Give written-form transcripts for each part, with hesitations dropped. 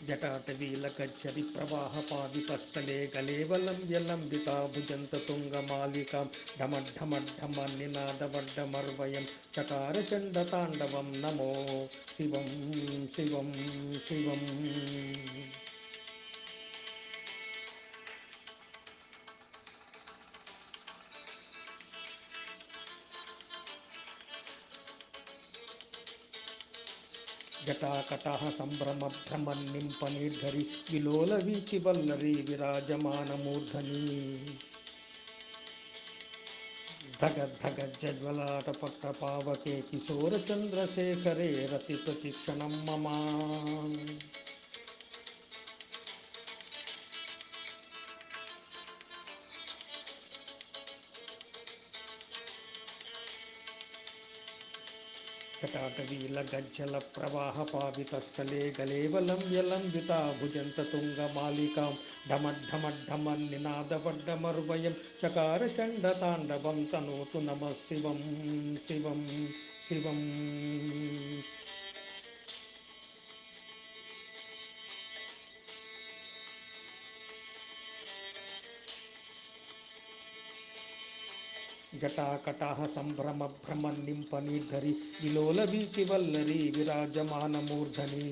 जटाटवीलकच्छति प्रवाहपादितस्थले कलेवलं व्यलम्बिता भुजन्ततुङ्गमालिकां ढमढमढमनिनादवड्डमर्वयं चकारचण्डताण्डवं नमो शिवं शिवं शिवम् जटाकटाः सम्भ्रमभ्रमन्निम्पनिर्धरि विलोलवीचिवल्लरी विराजमानमूर्धनि धगद्धगज्ज्वलाटपट्टपावके किशोरचन्द्रशेखरे रतिप्रतिक्षणं मम जटाटवीलगज्जलप्रवाहपावितस्थले गलेवलं व्यलम्बिता भुजन्ततुङ्गमालिकां ढमढमढमन्निनादवड्डमर्वयं चकारचण्डताण्डवं तनोतु नमः शिवं शिवं शिवम् जटाकटाः सम्भ्रमभ्रमन्निम्पनिर्धरि विलोलवीचिवल्लरी विराजमानमूर्धनि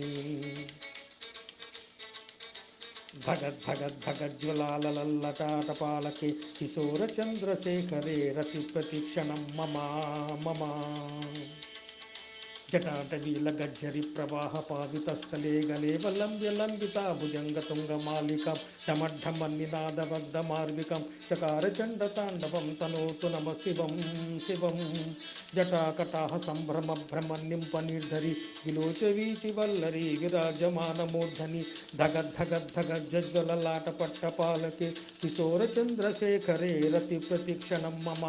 धगद्धगद्धगज्ज्वलाललल्लटाटपालके किशोरचन्द्रशेखरे रतिप्रतिक्षणं मम मम जटाटवीलगज्जरि प्रवाहपावितस्थले गलेवलं व्यलम्बिता भुजङ्गतुङ्गमालिकां ढमढमन्निनादवग्धमार्विकं चकारचण्डताण्डवं तनोतु नमः शिवं शिवं जटाकटाः सम्भ्रमभ्रमन्निम्पनिर्धरि विलोचवीचिवल्लरी विराजमानमूर्धनि धगद्धगद्धगज्ज्वललाटपट्टपालके किशोरचन्द्रशेखरे रतिप्रतिक्षणं मम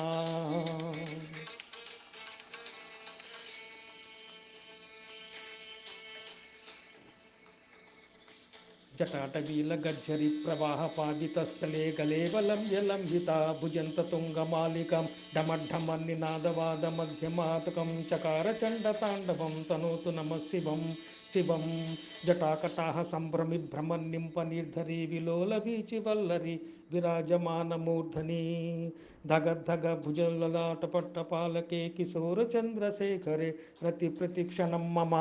जटाटवीलगज्जरि प्रवाहपादितस्थले गलेवलं व्यलम्बिता भुजन्ततुङ्गमालिकां ढमढमन्निनादवादमध्यमातकं चकारचण्डताण्डवं तनोतु नमः शिवं शिवं जटाकटाः सम्भ्रमिभ्रमन्निम्पनिर्धरि विलोलवीचिवल्लरी विराजमानमूर्धनि धगद्धगभुजललाटपट्टपालके किशोरचन्द्रशेखरे रतिप्रतिक्षणं मम